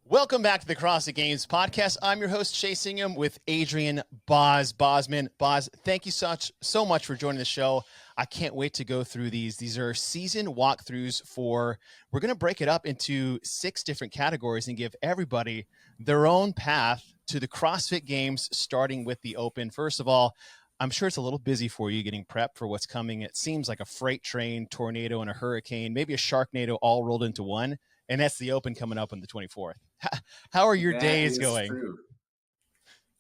Welcome back to the CrossFit Games podcast. I'm your host, Chase Ingraham, with Adrian Bozman. Boz, thank you so much for joining the show. I can't wait to go through these. These are season walkthroughs we're going to break it up into 6 different categories and give everybody their own path to the CrossFit Games, starting with the Open. First of all, I'm sure it's a little busy for you getting prepped for what's coming. It seems like a freight train, tornado, and a hurricane, maybe a Sharknado all rolled into one. And that's the Open coming up on the 24th. How are your days going? True.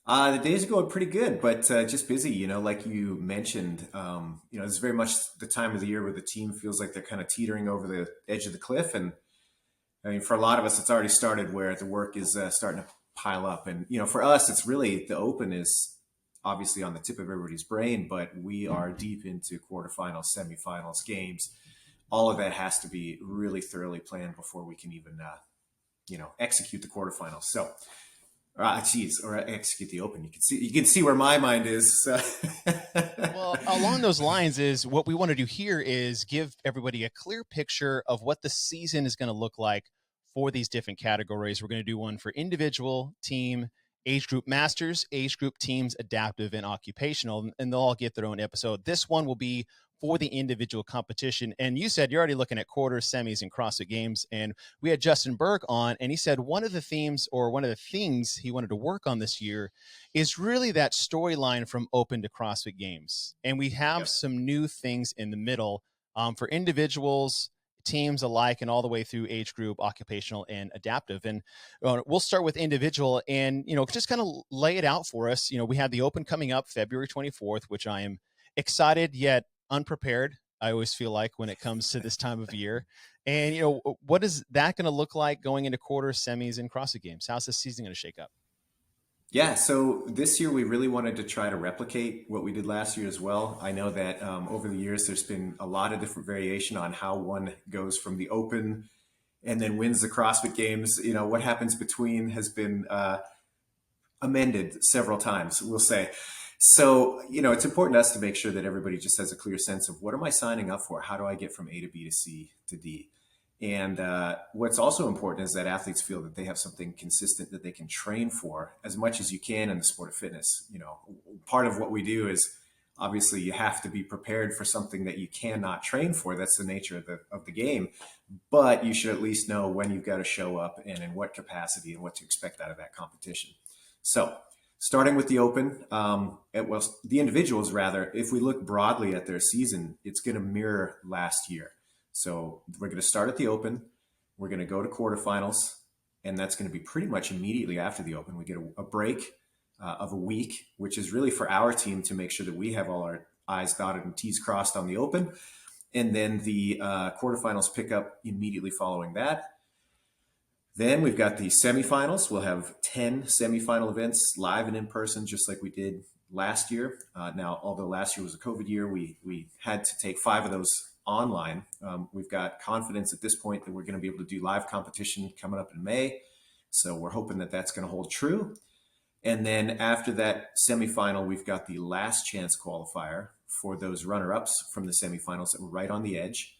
The days are going pretty good, but just busy. Like you mentioned, it's very much the time of the year where the team feels like they're kind of teetering over the edge of the cliff. And I mean, for a lot of us, it's already started where the work is starting to pile up. And, for us, it's really the Open is obviously on the tip of everybody's brain, but we are deep into quarterfinals, semifinals, games. All of that has to be really thoroughly planned before we can even execute the quarterfinals. So, or execute the Open. You can see where my mind is. Well, along those lines is what we want to do here is give everybody a clear picture of what the season is going to look like for these different categories. We're going to do one for individual, team, age group masters, age group teams, adaptive, and occupational, and they'll all get their own episode. This one will be for the individual competition. And you said you're already looking at quarters, semis, and CrossFit Games. And we had Justin Berg on, and he said one of the themes or one of the things he wanted to work on this year is really that storyline from Open to CrossFit Games. And we have some new things in the middle for individuals, teams alike, and all the way through age group, occupational, and adaptive. And we'll start with individual and, just kind of lay it out for us. We have the Open coming up February 24th, which I am excited yet unprepared. I always feel like when it comes to this time of year. And, what is that going to look like going into quarters, semis, and CrossFit Games? How's this season going to shake up? Yeah, so this year we really wanted to try to replicate what we did last year as well. I know that over the years there's been a lot of different variation on how one goes from the Open and then wins the CrossFit Games. What happens between has been amended several times, we'll say. So, it's important to us to make sure that everybody just has a clear sense of what am I signing up for? How do I get from A to B to C to D? And what's also important is that athletes feel that they have something consistent that they can train for as much as you can in the sport of fitness. Part of what we do is obviously you have to be prepared for something that you cannot train for. That's the nature of the game. But you should at least know when you've got to show up and in what capacity and what to expect out of that competition. So, starting with the Open, the individuals rather, if we look broadly at their season, it's going to mirror last year. So we're going to start at the Open, we're going to go to quarterfinals, and that's going to be pretty much immediately after the Open. We get a break of a week, which is really for our team to make sure that we have all our I's dotted and T's crossed on the Open. And then the quarterfinals pick up immediately following that. Then we've got the semifinals. We'll have 10 semifinal events live and in person, just like we did last year. Now, although last year was a COVID year, we had to take 5 of those online. We've got confidence at this point that we're going to be able to do live competition coming up in May. So we're hoping that that's going to hold true. And then after that semifinal, we've got the Last-Chance Qualifier for those runner-ups from the semifinals that were right on the edge.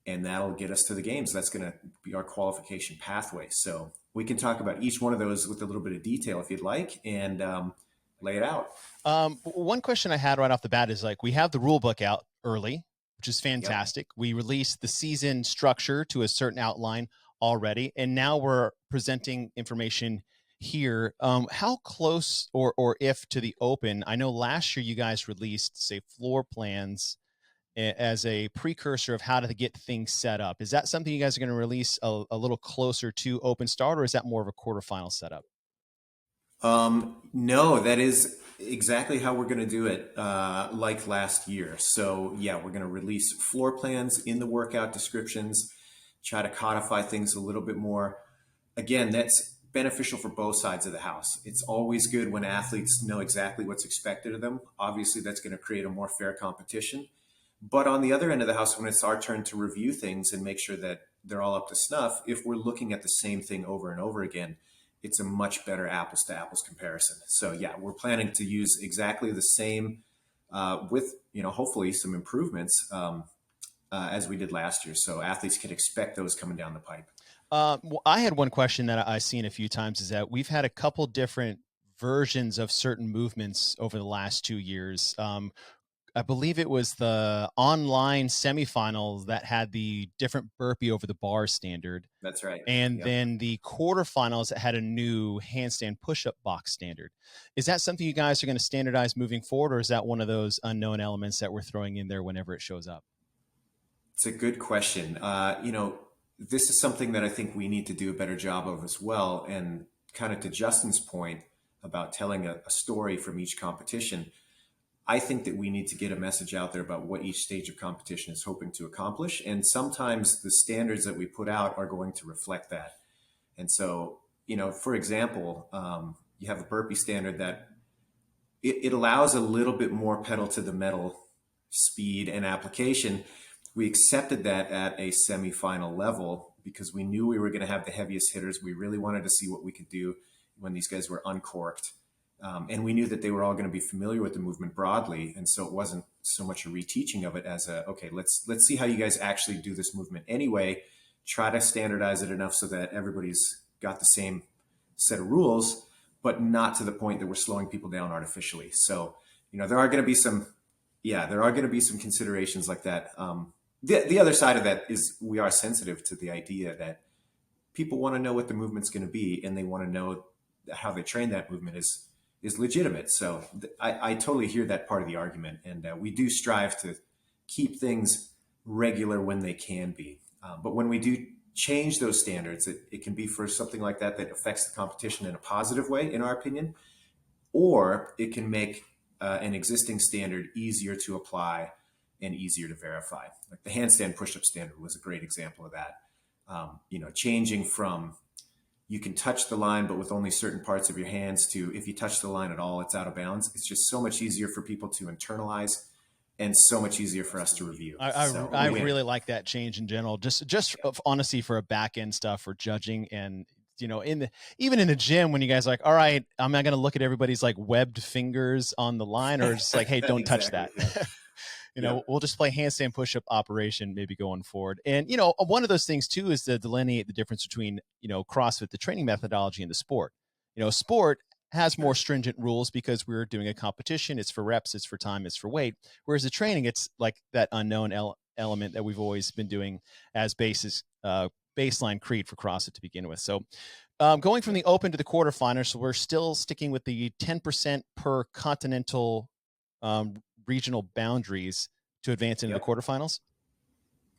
And that'll get us to the games. That's going to be our qualification pathway. So we can talk about each one of those with a little bit of detail if you'd like, and lay it out. One question I had right off the bat is we have the rule book out early, which is fantastic. Yep. We released the season structure to a certain outline already, and now we're presenting information here. How close or if to the Open? I know last year you guys released, say, floor plans as a precursor of how to get things set up. Is that something you guys are going to release a little closer to Open start, or is that more of a quarterfinal setup? No, that is exactly how we're going to do it, like last year. So yeah, we're going to release floor plans in the workout descriptions, try to codify things a little bit more. Again, that's beneficial for both sides of the house. It's always good when athletes know exactly what's expected of them. Obviously, that's going to create a more fair competition. But on the other end of the house, when it's our turn to review things and make sure that they're all up to snuff, if we're looking at the same thing over and over again, it's a much better apples to apples comparison. So yeah, we're planning to use exactly the same with, hopefully some improvements as we did last year. So athletes can expect those coming down the pipe. Well, I had one question that I've seen a few times is that we've had a couple different versions of certain movements over the last 2 years. I believe it was the online semifinals that had the different burpee over the bar standard. That's right. And Yep. then the quarterfinals that had a new handstand push-up box standard. Is that something you guys are going to standardize moving forward, or is that one of those unknown elements that we're throwing in there whenever it shows up? It's a good question. This is something that I think we need to do a better job of as well. And kind of to Justin's point about telling a story from each competition, I think that we need to get a message out there about what each stage of competition is hoping to accomplish. And sometimes the standards that we put out are going to reflect that. And so, for example, you have a burpee standard that it allows a little bit more pedal to the metal speed and application. We accepted that at a semifinal level because we knew we were going to have the heaviest hitters. We really wanted to see what we could do when these guys were uncorked. And we knew that they were all going to be familiar with the movement broadly. And so it wasn't so much a reteaching of it as okay, let's see how you guys actually do this movement anyway. Try to standardize it enough so that everybody's got the same set of rules, but not to the point that we're slowing people down artificially. So, there are going to be some considerations like that. The other side of that is we are sensitive to the idea that people want to know what the movement's going to be, and they want to know how they train that movement is legitimate. So I totally hear that part of the argument, and we do strive to keep things regular when they can be. But when we do change those standards, it can be for something like that affects the competition in a positive way, in our opinion, or it can make an existing standard easier to apply and easier to verify. Like the handstand push-up standard was a great example of that. Changing from you can touch the line, but with only certain parts of your hands to if you touch the line at all, it's out of bounds. It's just so much easier for people to internalize and so much easier for us to review. I really like that change in general. Just honestly for a back end stuff for judging and even in the gym when you guys are like, all right, I'm not going to look at everybody's like webbed fingers on the line or just like, hey, don't touch that. We'll just play handstand push-up operation maybe going forward. And, one of those things too is to delineate the difference between, CrossFit, the training methodology and the sport. Sport has more stringent rules because we're doing a competition. It's for reps, it's for time, it's for weight. Whereas the training, it's like that unknown element that we've always been doing as baseline creed for CrossFit to begin with. So going from the open to the quarterfinals, so we're still sticking with the 10% per continental regional boundaries to advance into the quarterfinals?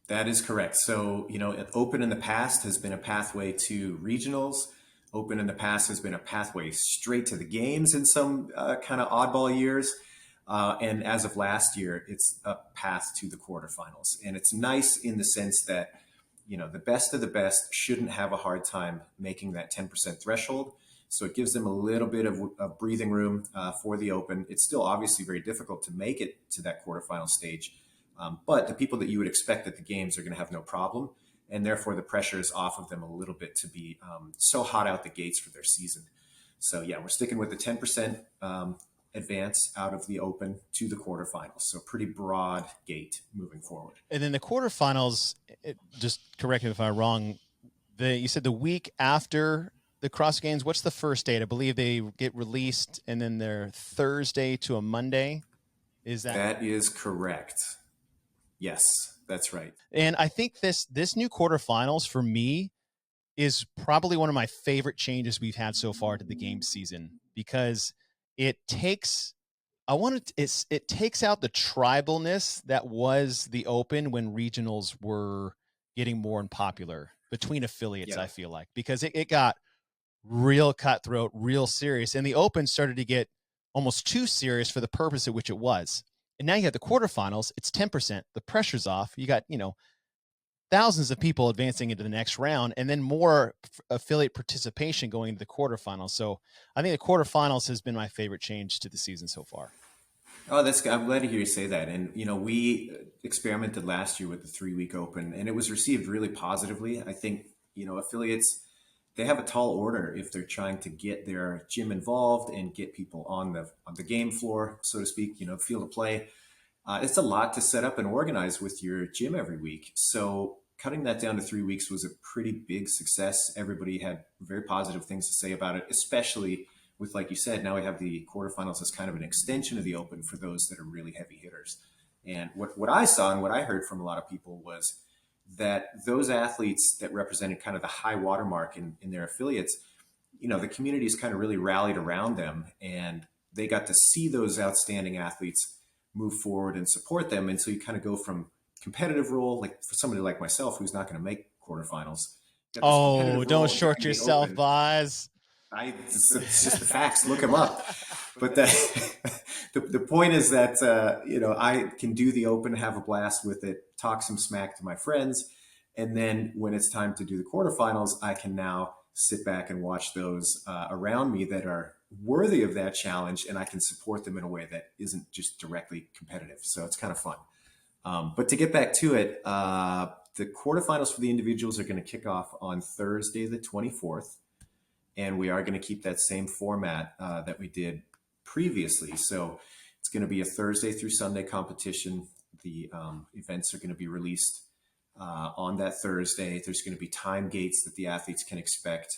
That is correct. So, Open in the past has been a pathway to regionals. Open in the past has been a pathway straight to the games in some kind of oddball years. And as of last year, it's a path to the quarterfinals. And it's nice in the sense that, the best of the best shouldn't have a hard time making that 10% threshold. So it gives them a little bit of breathing room for the Open. It's still obviously very difficult to make it to that quarterfinal stage. But the people that you would expect at the games are going to have no problem. And therefore, the pressure is off of them a little bit to be so hot out the gates for their season. So, yeah, we're sticking with the 10% advance out of the Open to the quarterfinals. So pretty broad gate moving forward. And then the quarterfinals, just correct me if I'm wrong, you said the week after the CrossFit Games, what's the first date? I believe they get released and then they're Thursday to a Monday. Is that? That is correct. Yes, that's right. And I think this new quarterfinals for me is probably one of my favorite changes we've had so far to the game season because it takes it takes out the tribalness that was the Open when regionals were getting more unpopular between affiliates. I feel like because it got real cutthroat, real serious, and the Open started to get almost too serious for the purpose at which it was. And now you have the quarterfinals, it's 10%, the pressure's off. You got, thousands of people advancing into the next round and then more affiliate participation going into the quarterfinals. So I think the quarterfinals has been my favorite change to the season so far. Oh, I'm glad to hear you say that. And, we experimented last year with the 3-week Open and it was received really positively. I think, affiliates, they have a tall order if they're trying to get their gym involved and get people on the game floor, so to speak, field of play. It's a lot to set up and organize with your gym every week. So cutting that down to 3 weeks was a pretty big success. Everybody had very positive things to say about it, especially with, like you said, now we have the quarterfinals as kind of an extension of the Open for those that are really heavy hitters. And what I saw and what I heard from a lot of people was that those athletes that represented kind of the high watermark in their affiliates, the communities kind of really rallied around them, and they got to see those outstanding athletes move forward and support them. And so you kind of go from competitive role, like for somebody like myself who's not going to make quarterfinals, got this Oh, competitive don't role short during the yourself, Open. Boz. It's just the facts. Look them up. But the point is that I can do the Open, have a blast with it, talk some smack to my friends, and then when it's time to do the quarterfinals, I can now sit back and watch those around me that are worthy of that challenge, and I can support them in a way that isn't just directly competitive. So it's kind of fun. But to get back to it, the quarterfinals for the individuals are going to kick off on Thursday, the 24th. And we are going to keep that same format that we did previously. So it's going to be a Thursday through Sunday competition. The events are going to be released on that Thursday. There's going to be time gates that the athletes can expect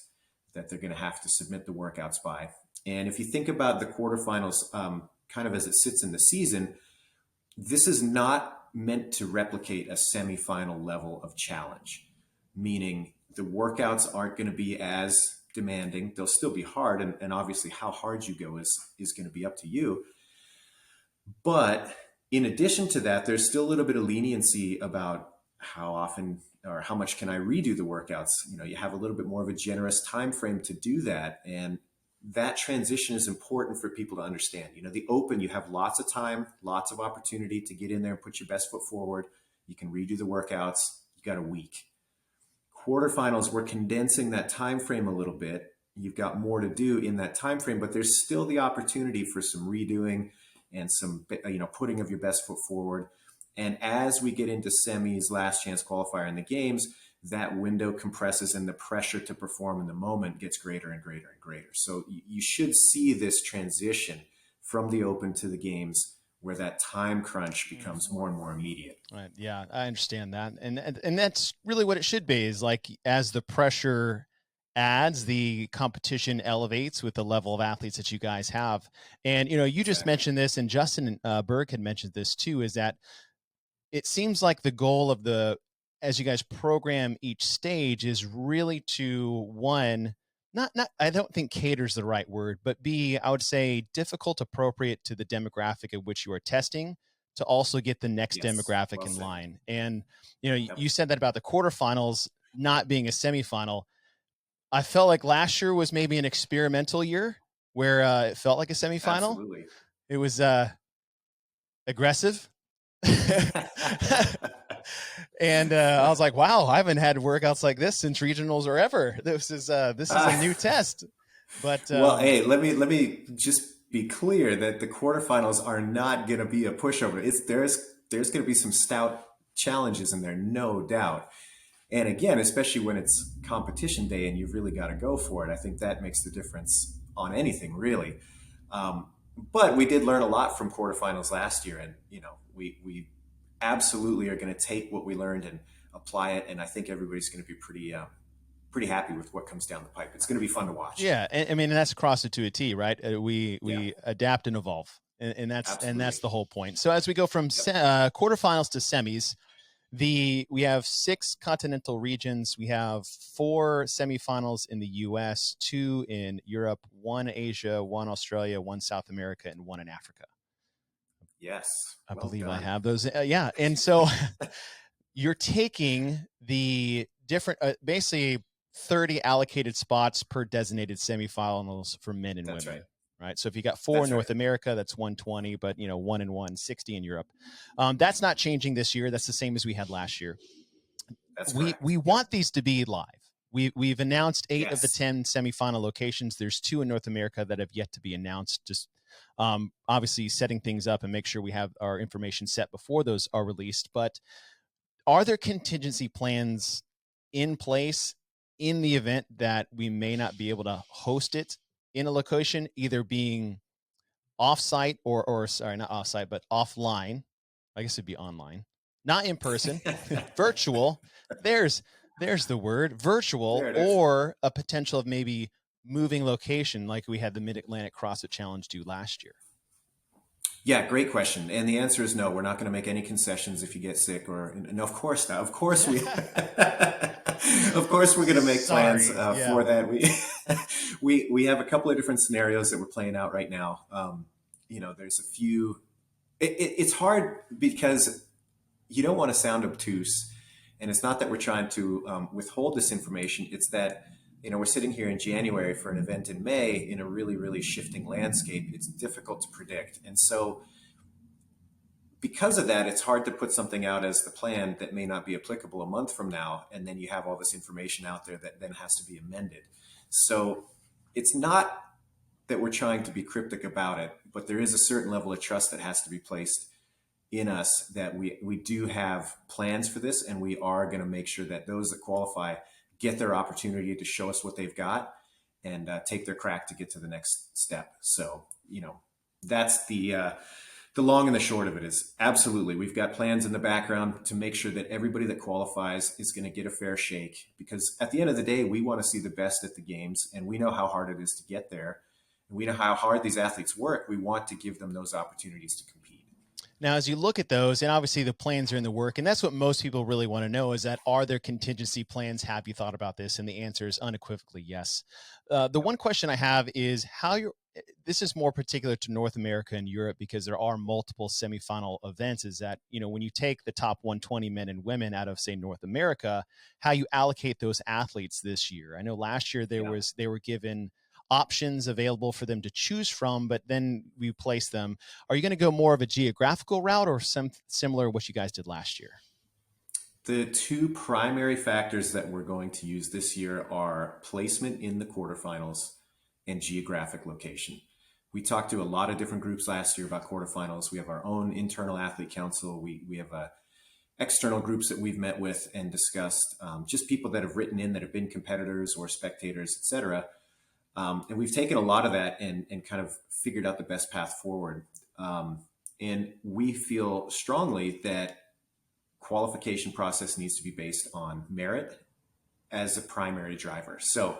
that they're going to have to submit the workouts by. And if you think about the quarterfinals kind of as it sits in the season, this is not meant to replicate a semifinal level of challenge, meaning the workouts aren't going to be as demanding. They'll still be hard, and obviously how hard you go is going to be up to you. But in addition to that, there's still a little bit of leniency about how often or how much can I redo the workouts. You have a little bit more of a generous time frame to do that, and that transition is important for people to understand. The Open, you have lots of time, lots of opportunity to get in there and put your best foot forward. You can redo the workouts. You got a week. Quarterfinals, we're condensing that time frame a little bit. You've got more to do in that time frame, but there's still the opportunity for some redoing and some putting of your best foot forward. And as we get into semis, last chance qualifier in the games, that window compresses and the pressure to perform in the moment gets greater and greater and greater. So you should see this transition from the Open to the games where that time crunch becomes more and more immediate. Right. Yeah, I understand that. And that's really what it should be, is like as the pressure adds, the competition elevates with the level of athletes that you guys have. And, you just mentioned this, and Justin Berg had mentioned this too, is that it seems like the goal of as you guys program each stage is really to, one, not I don't think cater's the right word, but B, I would say difficult appropriate to the demographic at which you are testing, to also get the next demographic in line. And you said that about the quarterfinals not being a semifinal. I felt like last year was maybe an experimental year where it felt like a semifinal. Absolutely. It was aggressive. And I was like, wow, I haven't had workouts like this since regionals or ever. This is a new test. But well, hey, let me just be clear that the quarterfinals are not going to be a pushover. There's going to be some stout challenges in there, no doubt. And again, especially when it's competition day and you've really got to go for it, I think that makes the difference on anything, really. But we did learn a lot from quarterfinals last year, and we absolutely are going to take what we learned and apply it. And I think everybody's going to be pretty happy with what comes down the pipe. It's going to be fun to watch. Yeah, and I mean, that's CrossFit to a T, right? We adapt and evolve, and that's the whole point. So as we go from quarterfinals to semis, we have 6 continental regions. We have 4 semifinals in the U.S., 2 in Europe, 1 Asia, 1 Australia, 1 South America, and 1 in Africa. Yes, I believe done. I have those. Yeah, and so you're taking the different, basically 30 allocated spots per designated semifinals for men and that's women. Right. So if you got 4 in North America, that's 120, but 1 and 1, 60 in Europe. That's not changing this year. That's the same as we had last year. That's correct. We want these to be live. We've announced 8 of the 10 semifinal locations. There's 2 in North America that have yet to be announced. Just obviously setting things up and make sure we have our information set before those are released. But are there contingency plans in place in the event that we may not be able to host it in a location, either being offsite or sorry, not offsite, but offline? I guess it'd be online. not in person, virtual. There's the word, virtual, There it is. or a potential of maybe moving location like we had the Mid-Atlantic CrossFit Challenge do last year? Yeah, great question. And the answer is no. We're not going to make any concessions if you get sick, or no. Of course not. Of course we. Of course we're going to make plans for that. We have a couple of different scenarios that we're playing out right now. There's a few. It's hard because you don't want to sound obtuse, and it's not that we're trying to withhold this information. It's that we're sitting here in January for an event in May in a really, really shifting landscape. It's difficult to predict. And so because of that, it's hard to put something out as the plan that may not be applicable a month from now. And then you have all this information out there that then has to be amended. So it's not that we're trying to be cryptic about it, but there is a certain level of trust that has to be placed in us that we do have plans for this, and we are going to make sure that those that qualify get their opportunity to show us what they've got and take their crack to get to the next step. So, that's the long and the short of it is absolutely. We've got plans in the background to make sure that everybody that qualifies is going to get a fair shake, because at the end of the day, we want to see the best at the games, and we know how hard it is to get there. And we know how hard these athletes work. We want to give them those opportunities to compete. Now, as you look at those, and obviously the plans are in the work, and that's what most people really want to know is that, are there contingency plans? Have you thought about this? And the answer is unequivocally yes. The one question I have is this is more particular to North America and Europe, because there are multiple semifinal events, is that, when you take the top 120 men and women out of, say, North America, how you allocate those athletes this year. I know last year they were given options available for them to choose from, but then we place them. Are you going to go more of a geographical route or some similar to what you guys did last year? The two primary factors that we're going to use this year are placement in the quarterfinals and geographic location. We talked to a lot of different groups last year about quarterfinals. We have our own internal athlete council. We have external groups that we've met with and discussed, just people that have written in that have been competitors or spectators, et cetera. And we've taken a lot of that and kind of figured out the best path forward. And we feel strongly that qualification process needs to be based on merit as a primary driver. So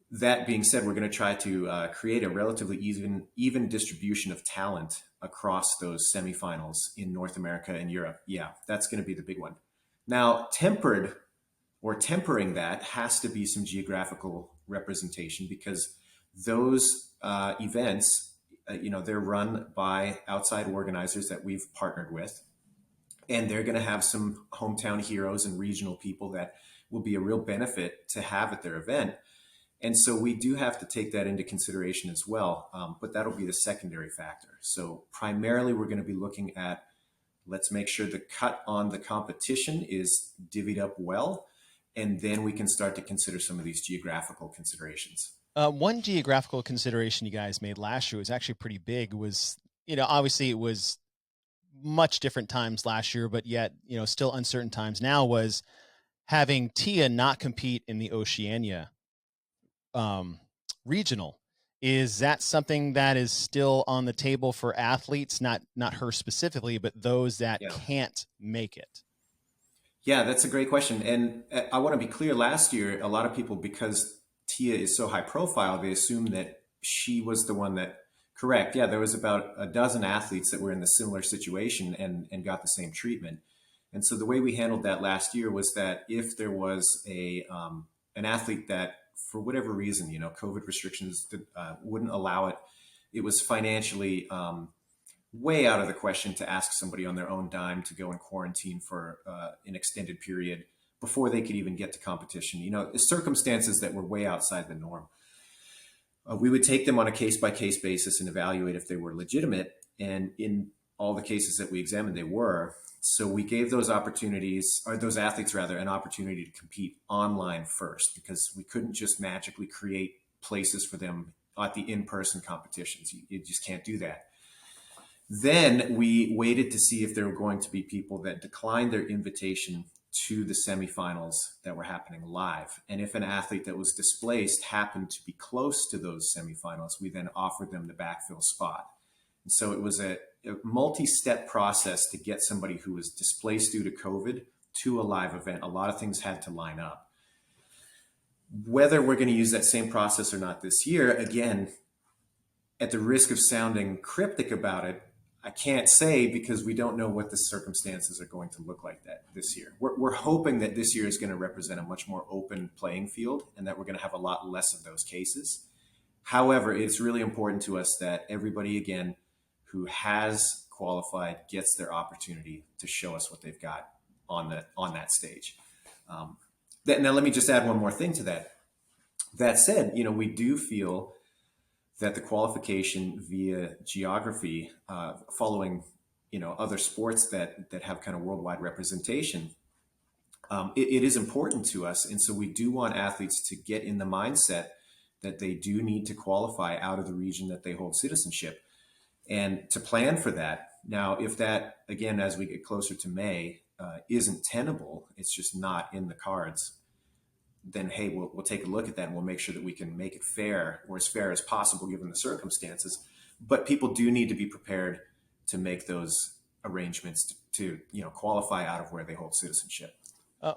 that being said, we're going to try to create a relatively even distribution of talent across those semifinals in North America and Europe. Yeah, that's going to be the big one. Now, tempering that has to be some geographical representation, because those events, they're run by outside organizers that we've partnered with, and they're going to have some hometown heroes and regional people that will be a real benefit to have at their event. And so we do have to take that into consideration as well, but that'll be the secondary factor. So primarily we're going to be looking at, let's make sure the cut on the competition is divvied up well, and then we can start to consider some of these geographical considerations. One geographical consideration you guys made last year was actually pretty big. Was, obviously it was much different times last year, but yet, still uncertain times now, was having Tia not compete in the Oceania regional. Is that something that is still on the table for athletes, not her specifically, but those that can't make it? Yeah, that's a great question. And I want to be clear, last year, a lot of people, because Tia is so high profile, they assumed that she was the one that, correct. Yeah, there was about a dozen athletes that were in the similar situation and got the same treatment. And so the way we handled that last year was that if there was an athlete that, for whatever reason, COVID restrictions wouldn't allow it, it was financially way out of the question to ask somebody on their own dime to go in quarantine for an extended period before they could even get to competition. Circumstances that were way outside the norm. We would take them on a case-by-case basis and evaluate if they were legitimate. And in all the cases that we examined, they were. So we gave those those athletes an opportunity to compete online first, because we couldn't just magically create places for them at the in-person competitions. You just can't do that. Then we waited to see if there were going to be people that declined their invitation to the semifinals that were happening live. And if an athlete that was displaced happened to be close to those semifinals, we then offered them the backfill spot. So it was a multi-step process to get somebody who was displaced due to COVID to a live event. A lot of things had to line up. Whether we're going to use that same process or not this year, again, at the risk of sounding cryptic about it, I can't say because we don't know what the circumstances are going to look like that this year. We're hoping that this year is going to represent a much more open playing field and that we're going to have a lot less of those cases. However, it's really important to us that everybody, again, who has qualified gets their opportunity to show us what they've got on that stage. Now, let me just add one more thing to that. That said, we do feel that the qualification via geography, following other sports that have kind of worldwide representation, it is important to us, and so we do want athletes to get in the mindset that they do need to qualify out of the region that they hold citizenship, and to plan for that. Now, if that, again, as we get closer to May, isn't tenable, it's just not in the cards, then hey, we'll take a look at that and we'll make sure that we can make it fair, or as fair as possible given the circumstances. But people do need to be prepared to make those arrangements to qualify out of where they hold citizenship.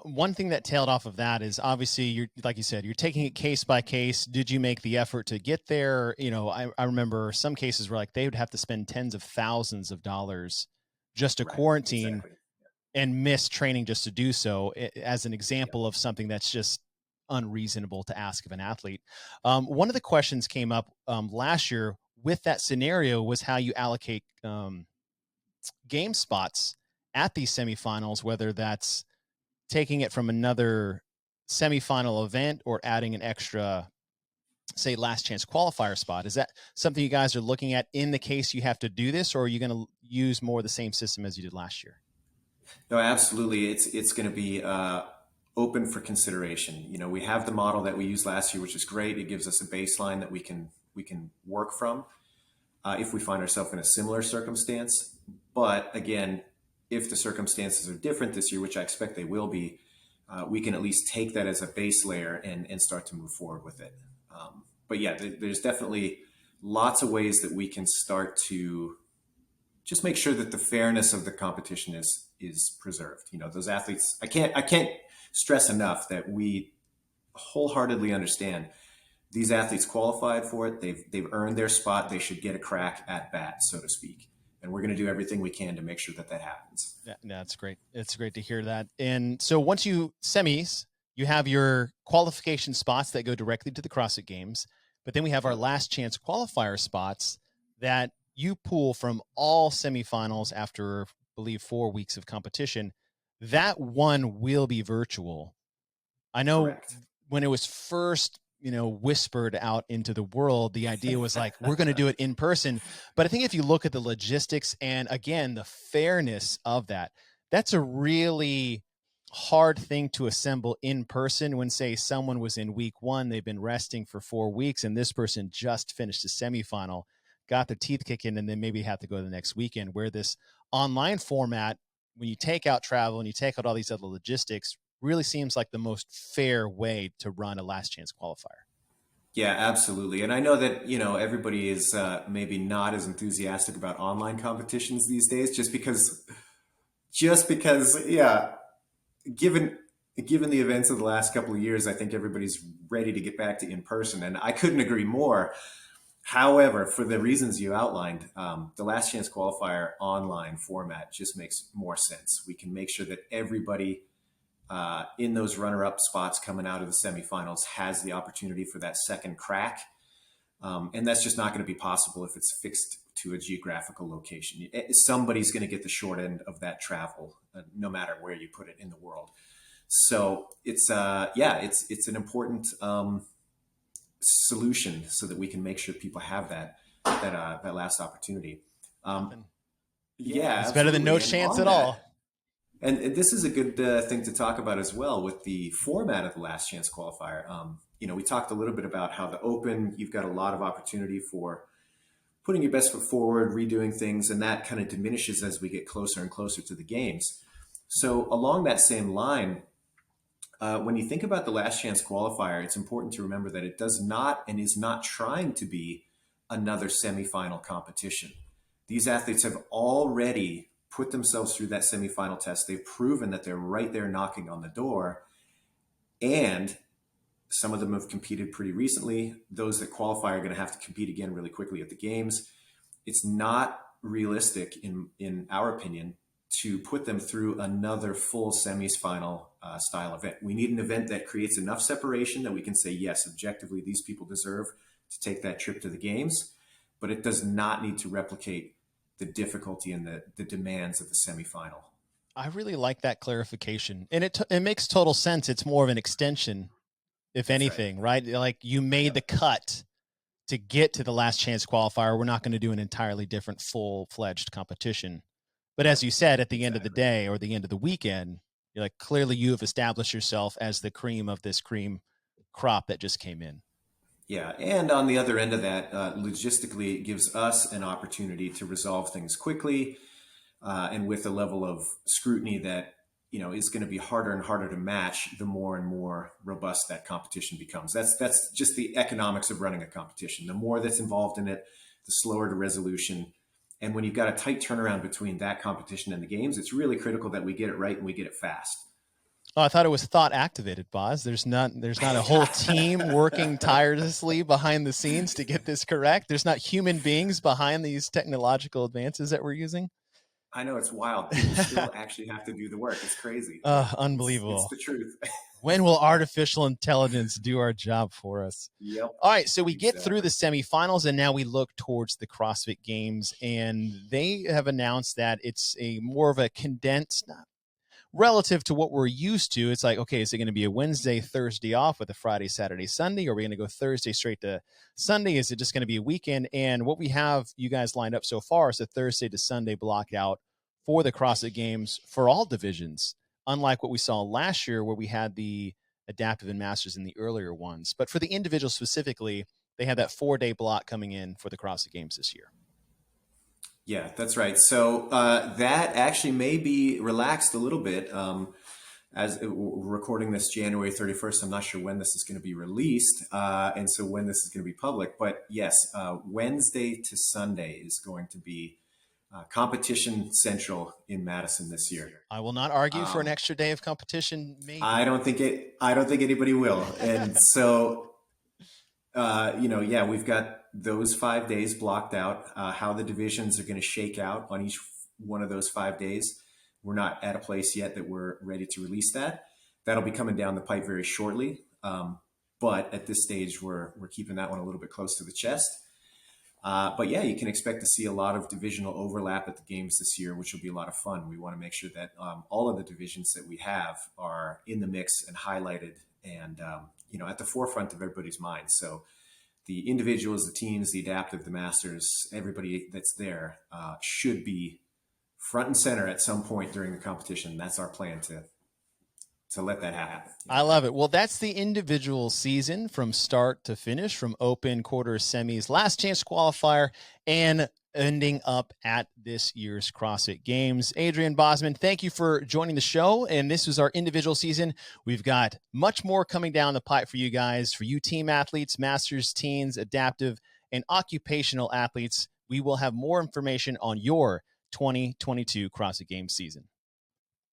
One thing that tailed off of that is obviously you're, like you said, you're taking it case by case. Did you make the effort to get there? I remember some cases where like they would have to spend tens of thousands of dollars just to quarantine. Exactly. And miss training just to do so, as an example of something that's just unreasonable to ask of an athlete. One of the questions came up last year with that scenario was how you allocate game spots at these semifinals, whether that's taking it from another semifinal event or adding an extra, say, last chance qualifier spot. Is that something you guys are looking at in the case you have to do this, or are you going to use more of the same system as you did last year? No, absolutely. It's going to be open for consideration. We have the model that we used last year, which is great. It gives us a baseline that we can work from if we find ourselves in a similar circumstance. But again, if the circumstances are different this year, which I expect they will be, we can at least take that as a base layer and start to move forward with it. But yeah, there's definitely lots of ways that we can start to just make sure that the fairness of the competition is preserved. Those athletes, I can't stress enough that we wholeheartedly understand these athletes qualified for it. They've earned their spot. They should get a crack at bat, so to speak. And we're going to do everything we can to make sure that happens. Yeah, that's great. It's great to hear that. And so once you semis, you have your qualification spots that go directly to the CrossFit Games, but then we have our last chance qualifier spots that you pull from all semifinals after, I believe, 4 weeks of competition. That one will be virtual. I know. Correct. When it was first, whispered out into the world, the idea was like, we're going to do it in person. But I think if you look at the logistics and, again, the fairness of that, that's a really hard thing to assemble in person when, say, someone was in week 1, they've been resting for 4 weeks, and this person just finished a semifinal, got their teeth kicked in, and then maybe have to go to the next weekend, where this online format, when you take out travel and you take out all these other logistics, really seems like the most fair way to run a last chance qualifier. Yeah, absolutely. And I know that, everybody is maybe not as enthusiastic about online competitions these days, just because, yeah, given the events of the last couple of years, I think everybody's ready to get back to in person. And I couldn't agree more. However, for the reasons you outlined, the last chance qualifier online format just makes more sense. We can make sure that everybody in those runner-up spots coming out of the semifinals has the opportunity for that second crack. And that's just not going to be possible if it's fixed to a geographical location. Somebody's going to get the short end of that travel, no matter where you put it in the world. So it's an important solution so that we can make sure people have that last opportunity. It's better than no chance at all. And this is a good thing to talk about as well with the format of the last chance qualifier. We talked a little bit about how the Open, you've got a lot of opportunity for putting your best foot forward, redoing things, and that kind of diminishes as we get closer and closer to the games. So along that same line, when you think about the last chance qualifier, it's important to remember that it does not and is not trying to be another semifinal competition. These athletes have already put themselves through that semifinal test. They've proven that they're right there knocking on the door. And some of them have competed pretty recently. Those that qualify are going to have to compete again really quickly at the games. It's not realistic, in our opinion, to put them through another full semifinal style event. We need an event that creates enough separation that we can say, yes, objectively, these people deserve to take that trip to the games, but it does not need to replicate the difficulty and the demands of the semifinal. I really like that clarification, and it makes total sense. It's more of an extension, if That's anything, right? Like you made the cut to get to the last chance qualifier. We're not going to do an entirely different full-fledged competition. But as you said, at the end of the day or the end of the weekend, you're like, clearly you have established yourself as the cream of this cream crop that just came in. Yeah, and on the other end of that, logistically, it gives us an opportunity to resolve things quickly and with a level of scrutiny that is going to be harder and harder to match the more and more robust that competition becomes. That's just the economics of running a competition. The more that's involved in it, the slower the resolution. And when you've got a tight turnaround between that competition and the games, it's really critical that we get it right and we get it fast. Oh, I thought it was thought activated, Boz. There's not a whole team working tirelessly behind the scenes to get this correct. There's not human beings behind these technological advances that we're using. I know, it's wild. People still actually have to do the work. It's crazy. Unbelievable. It's the truth. When will artificial intelligence do our job for us? Yep. All right, so we get through the semifinals, and now we look towards the CrossFit Games, and they have announced that it's a more of a condensed, relative to what we're used to. It's like, okay, is it going to be a Wednesday, Thursday off with a Friday, Saturday, Sunday? Or are we going to go Thursday straight to Sunday? Is it just going to be a weekend? And what we have you guys lined up so far is a Thursday to Sunday block out for the CrossFit Games for all divisions, unlike what we saw last year where we had the adaptive and masters in the earlier ones. But for the individual specifically, they have that 4-day block coming in for the CrossFit Games this year. Yeah, that's right. So that actually may be relaxed a little bit. As we're recording this January 31st, I'm not sure when this is going to be released, and so when this is going to be public. But yes, Wednesday to Sunday is going to be competition central in Madison this year. I will not argue for an extra day of competition. Maybe. I don't think anybody will. And so, we've got those 5 days blocked out. How the divisions are going to shake out on each one of those 5 days, we're not at a place yet that we're ready to release that. That'll be coming down the pipe very shortly. But at this stage, we're keeping that one a little bit close to the chest. But yeah, you can expect to see a lot of divisional overlap at the games this year, which will be a lot of fun. We want to make sure that all of the divisions that we have are in the mix and highlighted and, at the forefront of everybody's mind. So the individuals, the teams, the adaptive, the masters, everybody that's there should be front and center at some point during the competition. That's our plan to let that happen. I love it. Well, that's the individual season from start to finish, from open, quarters, semis, last chance qualifier, and ending up at this year's CrossFit Games. Adrian, Bozman, thank you for joining the show. And this was our individual season. We've got much more coming down the pipe for you guys, for you team athletes, masters, teens, adaptive, and occupational athletes. We will have more information on your 2022 CrossFit Games season.